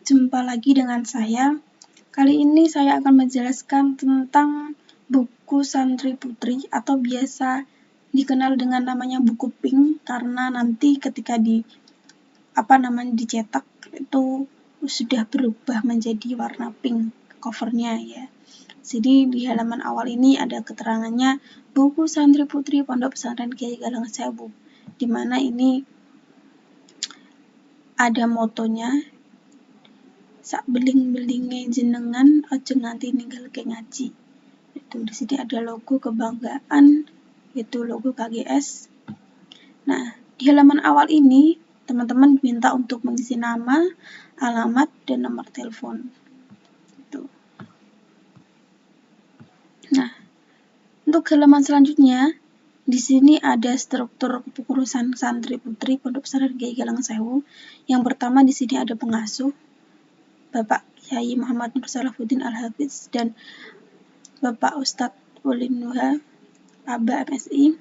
Jumpa lagi dengan saya. Kali ini saya akan menjelaskan tentang buku Santri Putri atau biasa dikenal dengan namanya buku pink, karena nanti ketika dicetak itu sudah berubah menjadi warna pink covernya ya. Jadi di halaman awal ini ada keterangannya buku Santri Putri Pondok Pesantren Kiai Galang Sewu, di mana ini ada motonya, sak beling-belinge jenengan aja nganti ninggalke ngaji. Itu di sini ada logo kebanggaan, itu logo KGS. Nah, di halaman awal ini teman-teman diminta untuk mengisi nama, alamat, dan nomor telepon. Itu. Nah, untuk halaman selanjutnya di sini ada struktur kepengurusan santri putri Pondok Pesantren Kiai Galang Sewu. Yang pertama di sini ada pengasuh, Bapak Kiai Muhammad Nur Salahuddin Al-Hafiz dan Bapak Ustadz Ulin Nuha, Aba MSI.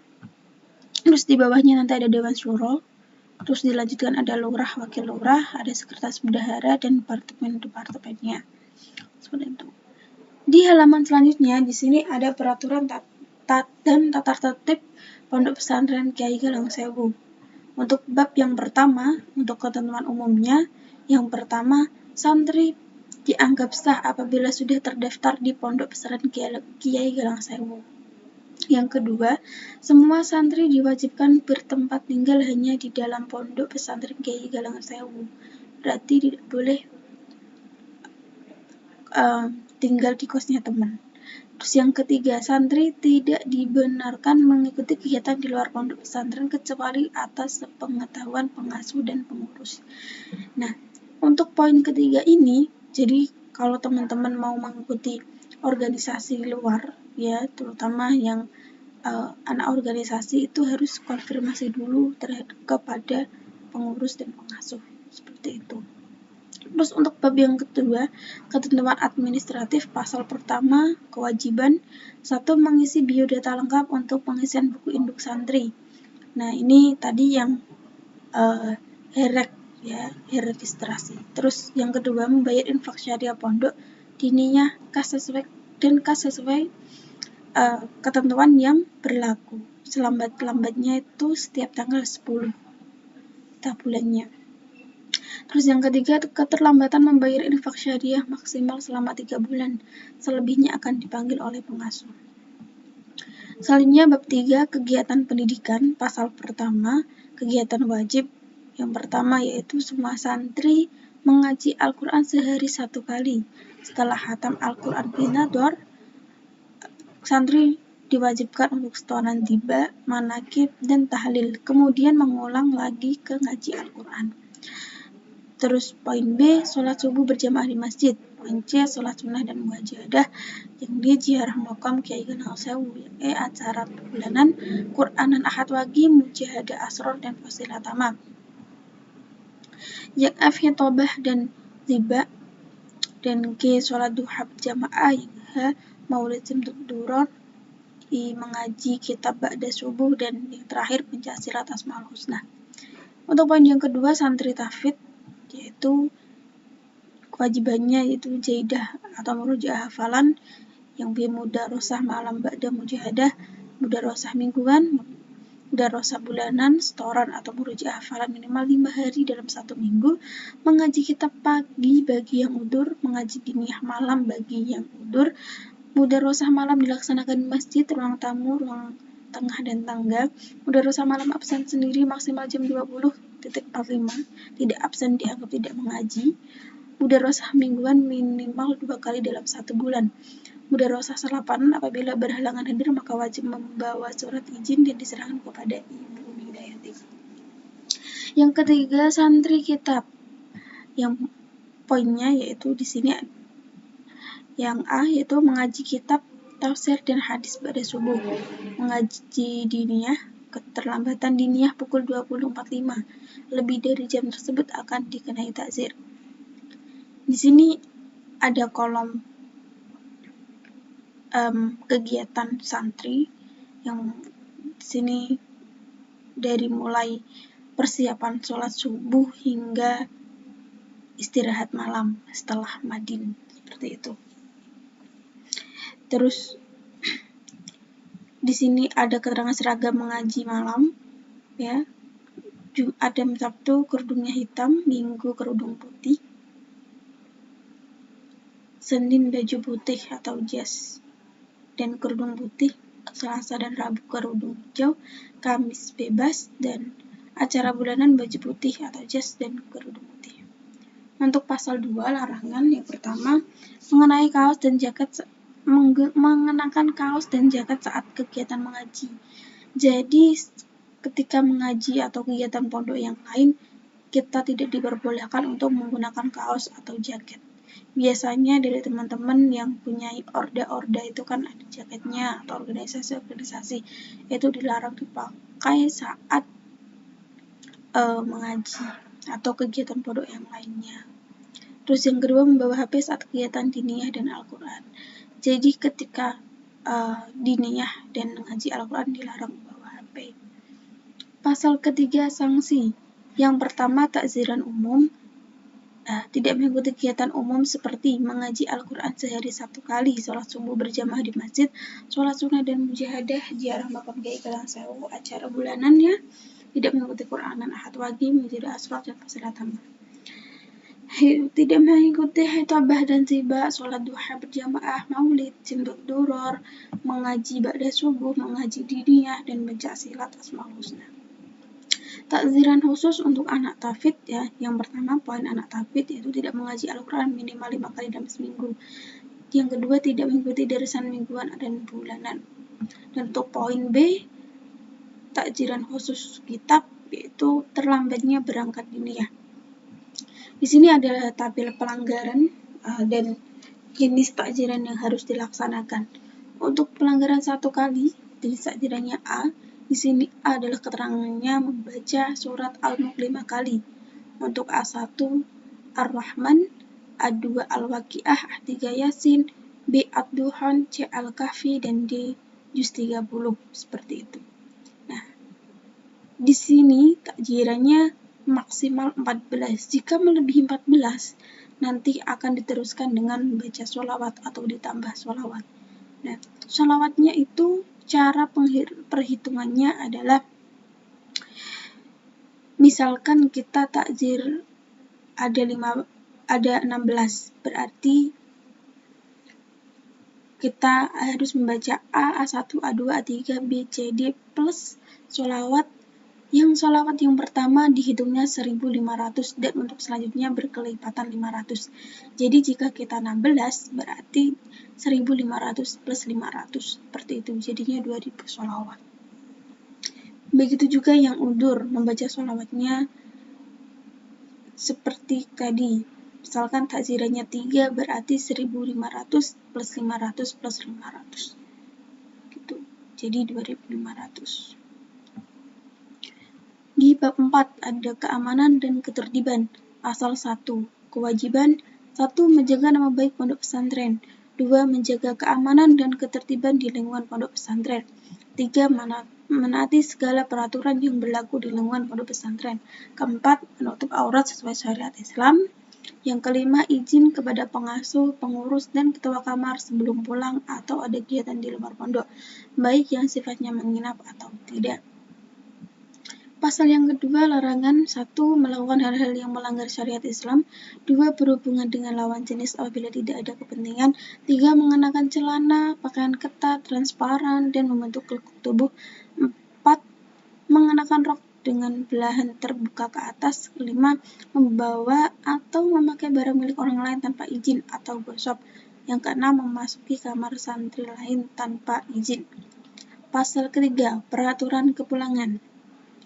Terus di bawahnya nanti ada Dewan Syuro. Terus dilanjutkan ada lurah, wakil lurah, ada sekretaris bendahara dan departemen-departemennya. Seperti itu. Di halaman selanjutnya di sini ada peraturan dan tata tertib Pondok Pesantren Kiai Galang Sewu. Untuk bab yang pertama, untuk ketentuan umumnya, yang pertama, santri dianggap sah apabila sudah terdaftar di Pondok Pesantren Kiai Galang Sewu. Yang kedua, semua santri diwajibkan bertempat tinggal hanya di dalam Pondok Pesantren Kiai Galang Sewu. Berarti tidak boleh tinggal di kosnya teman. Terus yang ketiga, santri tidak dibenarkan mengikuti kegiatan di luar pondok pesantren kecuali atas sepengetahuan pengasuh dan pengurus. Nah, untuk poin ketiga ini, jadi kalau teman-teman mau mengikuti organisasi luar, ya terutama yang anak organisasi itu harus konfirmasi dulu kepada pengurus dan pengasuh, seperti itu. Terus untuk bab yang kedua, ketentuan administratif pasal pertama, kewajiban 1. Mengisi biodata lengkap untuk pengisian buku induk santri. Nah, ini tadi yang registrasi. Terus yang kedua, membayar infak syariah pondok diniyah kas sesuai ketentuan yang berlaku. Selambat-lambatnya itu setiap tanggal 10 bulannya. Terus yang ketiga, keterlambatan membayar infak syariah maksimal selama 3 bulan. Selebihnya akan dipanggil oleh pengasuh. Selanjutnya bab 3, kegiatan pendidikan. Pasal pertama, kegiatan wajib. Yang pertama yaitu semua santri mengaji Al-Quran sehari 1 kali. Setelah khatam Al-Quran binador, santri diwajibkan untuk setoran tiba, manakib, dan tahlil. Kemudian mengulang lagi ke ngaji Al-Quran. Terus poin B, sholat subuh berjamaah di masjid. Poin C, sholat sunnah dan mujahadah yang di ziarah makam Kiai Galang Sewu. E, acara bulanan, Qur'anan Ahad Wagi, mujahadah asror dan fasilah tamam. Yang F, hitobah dan ziba. Dan G, sholat duha berjamaah. Yang H, maulid simtuk duror. I, mengaji kitab ba'da subuh. Dan yang terakhir, pencasilat asmaul husna. Untuk poin yang kedua, santri tahfidz, yaitu kewajibannya yaitu jaidah atau murojaah hafalan, yang B mudarosah malam ba'da mujahadah, mudarosah mingguan, mudarosah bulanan, setoran atau murojaah hafalan minimal 5 hari dalam 1 minggu, mengaji kitab pagi bagi yang udur, mengaji diniyah malam bagi yang udur, mudarosah malam dilaksanakan di masjid, ruang tamu, ruang tengah dan tangga. Mudarosah malam absen sendiri maksimal jam 20.45, tidak absen dianggap tidak mengaji. Mudarosah mingguan minimal 2 kali dalam 1 bulan. Mudarosah salapan, apabila berhalangan hadir maka wajib membawa surat izin dan diserahkan kepada Ibu Umi Hidayati. Yang ketiga, santri kitab. Yang poinnya yaitu di sini yang A yaitu mengaji kitab tafsir dan hadis pada subuh. Mengaji diniyah, keterlambatan diniyah pukul 20.45. Lebih dari jam tersebut akan dikenai takzir. Di sini ada kolom kegiatan santri yang di sini dari mulai persiapan sholat subuh hingga istirahat malam setelah madin, seperti itu. Terus di sini ada keterangan seragam mengaji malam, ya. Jumat dan Sabtu kerudungnya hitam, Minggu kerudung putih, Senin baju putih atau jas dan kerudung putih, Selasa dan Rabu kerudung hijau, Kamis bebas, dan acara bulanan baju putih atau jas dan kerudung putih. Untuk pasal 2 larangan yang pertama mengenakan kaos dan jaket saat kegiatan mengaji. Jadi ketika mengaji atau kegiatan pondok yang lain, kita tidak diperbolehkan untuk menggunakan kaos atau jaket. Biasanya dari teman-teman yang punya orda itu kan ada jaketnya, atau organisasi itu dilarang dipakai saat mengaji atau kegiatan pondok yang lainnya. Terus yang kedua, membawa HP saat kegiatan diniyah dan Al-Quran. Jadi ketika diniyah dan mengaji Al-Quran dilarang membawa HP. Pasal ketiga, sanksi. Yang pertama, takziran umum. Tidak mengikuti kegiatan umum seperti mengaji Al-Quran sehari 1 kali, sholat subuh berjamaah di masjid, sholat sunnah dan mujahadah, ziarah makam Kiai Galang Sewu, acara bulanannya, tidak mengikuti Quranan ahad wagi, menjadi aswad dan fasilah tamar. Tidak mengikuti hitabah dan tiba, sholat duha berjamaah, maulid, jemput duror, mengaji ba'da subuh, mengaji diniyah, dan baca silat asmaul husna. Takziran khusus untuk anak tafid, ya. Yang pertama, poin anak tafid yaitu tidak mengaji Al-Quran minimal 5 kali dalam seminggu. Yang kedua, tidak mengikuti darisan mingguan dan bulanan. Dan untuk poin B, takziran khusus kitab yaitu terlambatnya berangkat diniyah. Di sini ada tabel pelanggaran dan jenis takziran yang harus dilaksanakan. Untuk pelanggaran 1 kali, jenis takzirannya A. Di sini A adalah keterangannya membaca surat Al-Mulk 5 kali. Untuk A1 Ar-Rahman, A2 Al-Waqiah, A3 Yasin, B Ad-Duhan, C Al-Kahfi, dan D Juz 30, seperti itu. Nah, di sini takzirannya maksimal 14. Jika melebihi 14, nanti akan diteruskan dengan membaca sholawat atau ditambah sholawat. Nah, sholawatnya itu cara perhitungannya adalah misalkan kita takzir ada 16, berarti kita harus membaca A1, A2, A3, B, C, D plus sholawat. Yang sholawat yang pertama dihitungnya 1.500 dan untuk selanjutnya berkelipatan 500. Jadi jika kita 16 berarti 1.500 plus 500, seperti itu. Jadinya 2.000 sholawat. Begitu juga yang udur, membaca sholawatnya seperti tadi. Misalkan takzirannya 3 berarti 1.500 plus 500 plus 500. Gitu. Jadi 2.500. Di bab 4 ada keamanan dan ketertiban. Pasal 1. Kewajiban 1. Menjaga nama baik pondok pesantren. 2. Menjaga keamanan dan ketertiban di lingkungan pondok pesantren. 3. Menaati segala peraturan yang berlaku di lingkungan pondok pesantren. 4. Menutup aurat sesuai syariat Islam. Yang kelima, izin kepada pengasuh, pengurus, dan ketua kamar sebelum pulang atau ada kegiatan di luar pondok, baik yang sifatnya menginap atau tidak. Pasal yang kedua, larangan 1. Melakukan hal-hal yang melanggar syariat Islam. 2. Berhubungan dengan lawan jenis apabila tidak ada kepentingan. 3. Mengenakan celana, pakaian ketat, transparan, dan membentuk lekuk tubuh. 4. Mengenakan rok dengan belahan terbuka ke atas. 5. Membawa atau memakai barang milik orang lain tanpa izin atau gosok. Yang keenam, memasuki kamar santri lain tanpa izin. Pasal ketiga, peraturan kepulangan.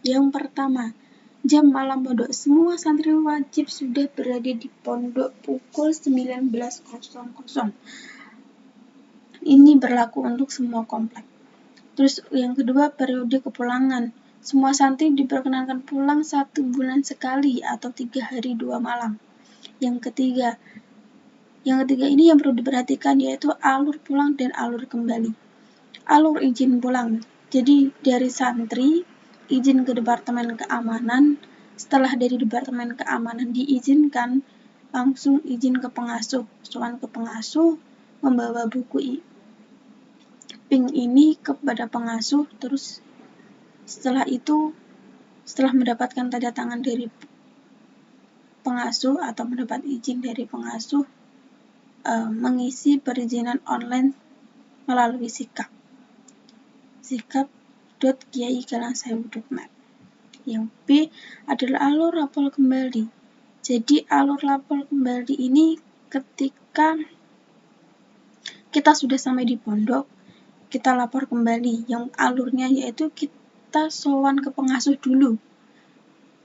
Yang pertama, jam malam pondok. Semua santri wajib sudah berada di pondok pukul 19.00. Ini berlaku untuk semua komplek. Terus yang kedua, periode kepulangan. Semua santri diperkenankan pulang 1 bulan sekali atau 3 hari 2 malam. Yang ketiga ini yang perlu diperhatikan yaitu alur pulang dan alur kembali. Alur izin pulang. Jadi dari santri izin ke Departemen Keamanan, setelah dari Departemen Keamanan diizinkan langsung izin ke pengasuh, soal ke pengasuh, membawa buku pink ini kepada pengasuh, terus setelah itu, setelah mendapatkan tanda tangan dari pengasuh atau mendapat izin dari pengasuh, mengisi perizinan online melalui sikap.kiai-sewu.net. Yang B adalah alur lapor kembali. Jadi alur lapor kembali ini ketika kita sudah sampai di pondok, kita lapor kembali. Yang alurnya yaitu kita sowan ke pengasuh dulu.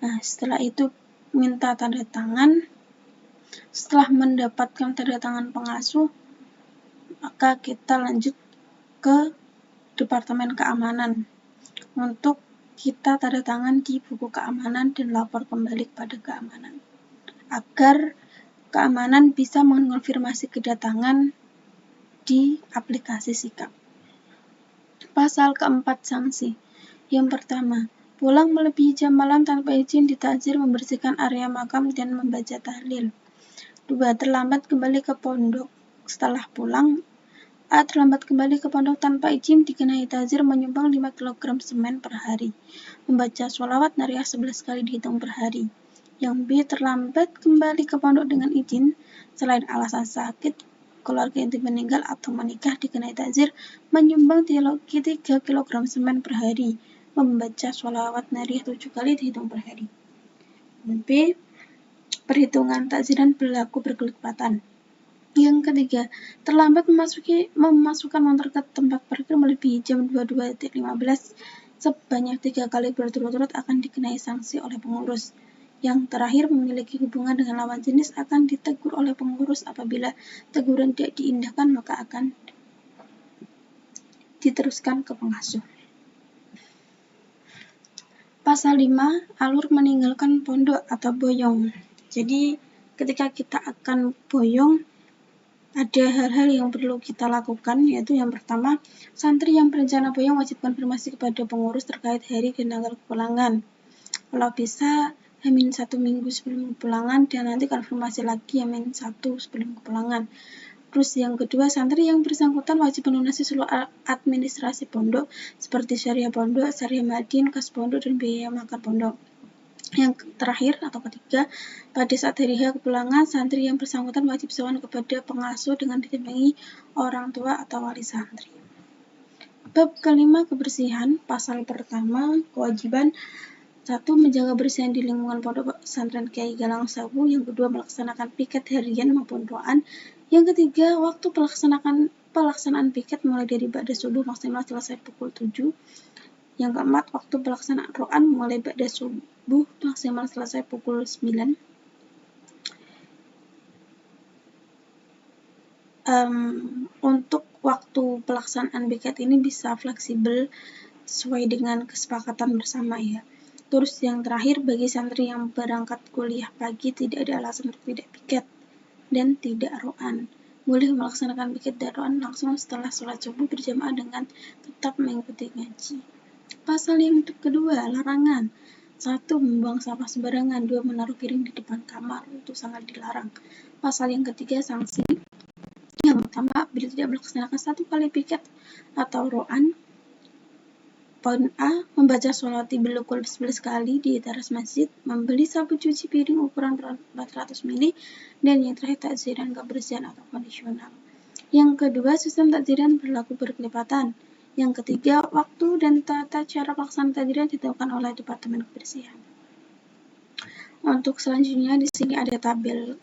Nah, setelah itu minta tanda tangan. Setelah mendapatkan tanda tangan pengasuh, maka kita lanjut ke Departemen Keamanan untuk kita tanda tangan di buku keamanan dan lapor kembali kepada keamanan agar keamanan bisa mengonfirmasi kedatangan di aplikasi Sikap. Pasal keempat, sanksi. Yang pertama, pulang melebihi jam malam tanpa izin ditakzir membersihkan area makam dan membaca tahlil. 2. Terlambat kembali ke pondok setelah pulang. A. Terlambat kembali ke pondok tanpa izin dikenai takzir menyumbang 5 kg semen per hari. Membaca sholawat nariyah 11 kali dihitung per hari. Yang B. Terlambat kembali ke pondok dengan izin selain alasan sakit, keluarga inti meninggal atau menikah dikenai takzir menyumbang 3 kg semen per hari. Membaca sholawat nariyah 7 kali dihitung per hari. Yang B. Perhitungan takziran berlaku berkelepatan. Yang ketiga, terlambat memasukkan motor ke tempat parkir melebihi jam 22.15 sebanyak 3 kali berturut-turut akan dikenai sanksi oleh pengurus. Yang terakhir, memiliki hubungan dengan lawan jenis akan ditegur oleh pengurus. Apabila teguran tidak diindahkan, maka akan diteruskan ke pengasuh. Pasal 5, alur meninggalkan pondok atau boyong. Jadi, ketika kita akan boyong, ada hal-hal yang perlu kita lakukan, yaitu yang pertama, santri yang berencana boyong wajib konfirmasi kepada pengurus terkait hari dan tanggal kepulangan. Kalau bisa, H-1 minggu sebelum kepulangan, dan nanti konfirmasi lagi H-1 sebelum kepulangan. Terus yang kedua, santri yang bersangkutan wajib melunasi seluruh administrasi pondok, seperti syariah pondok, syariah madin, kas pondok, dan biaya makan pondok. Yang terakhir atau ketiga, pada saat hari H kepulangan, santri yang bersangkutan wajib sowan kepada pengasuh dengan didampingi orang tua atau wali santri. Bab kelima, kebersihan. Pasal pertama, kewajiban 1. Menjaga kebersihan di lingkungan pondok pesantren Kiai Galang Sewu. Yang kedua, melaksanakan piket harian maupun roan. Yang ketiga, waktu pelaksanaan piket mulai dari ba'da subuh maksimal selesai pukul 7. Yang keempat, waktu pelaksanaan roan mulai ba'da subuh maksimal selesai pukul 9. Untuk waktu pelaksanaan piket ini bisa fleksibel sesuai dengan kesepakatan bersama ya. Terus yang terakhir, bagi santri yang berangkat kuliah pagi tidak ada alasan untuk tidak piket dan tidak roan. Boleh melaksanakan piket dan roan langsung setelah sholat subuh berjamaah dengan tetap mengikuti ngaji. Pasal yang kedua, larangan. 1. Membuang sampah sembarangan. 2. Menaruh piring di depan kamar. Itu sangat dilarang. Pasal yang ketiga, sanksi. Yang pertama, bila tidak melaksanakan 1 kali piket atau roan. Poin A. Membaca sholawat bilukul 11 kali di teras masjid. Membeli sabun cuci piring ukuran 400 ml. Dan yang terakhir, takziran kebersihan atau kondisional. Yang kedua, sistem takziran berlaku berkelepatan. Yang ketiga, waktu dan tata cara pelaksanaan takziran ditentukan oleh Departemen Kebersihan. Untuk selanjutnya di sini ada tabel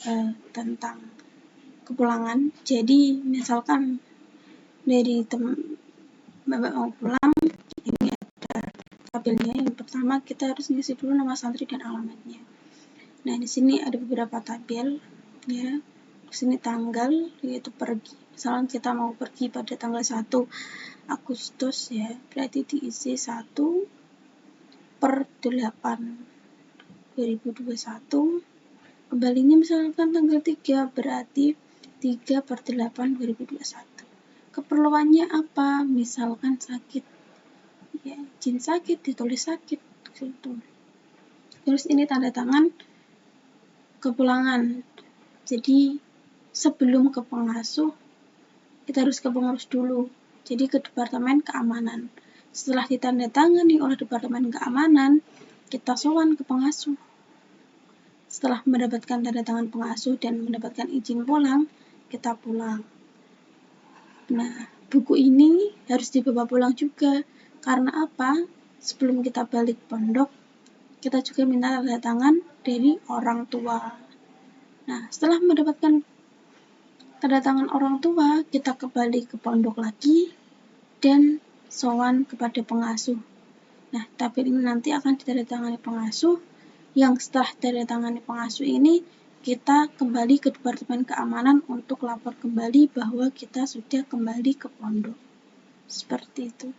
tentang kepulangan. Jadi misalkan dari Bapak mau pulang, ini ada tabelnya. Yang pertama kita harus ngisi dulu nama santri dan alamatnya. Nah di sini ada beberapa tabel ya. Di sini tanggal yaitu pergi. Misalnya kita mau pergi pada tanggal 1 Agustus ya, berarti diisi 1/8/2021. Kembalinya misalkan tanggal 3, berarti 3/8/2021. Keperluannya apa? Misalkan sakit ya, izin sakit, ditulis sakit gitu. Terus ini tanda tangan kepulangan. Jadi sebelum ke pengasuh, kita harus ke pengurus dulu. Jadi ke Departemen Keamanan. Setelah ditandatangani oleh Departemen Keamanan, kita sowan ke pengasuh. Setelah mendapatkan tanda tangan pengasuh dan mendapatkan izin pulang, kita pulang. Nah, buku ini harus dibawa pulang juga. Karena apa? Sebelum kita balik pondok, kita juga minta tanda tangan dari orang tua. Nah, setelah mendapatkan tanda tangan orang tua, kita kembali ke pondok lagi dan sowan kepada pengasuh. Nah, tabel ini nanti akan ditandatangani pengasuh, yang setelah ditandatangani pengasuh ini, kita kembali ke Departemen Keamanan untuk lapor kembali bahwa kita sudah kembali ke pondok. Seperti itu.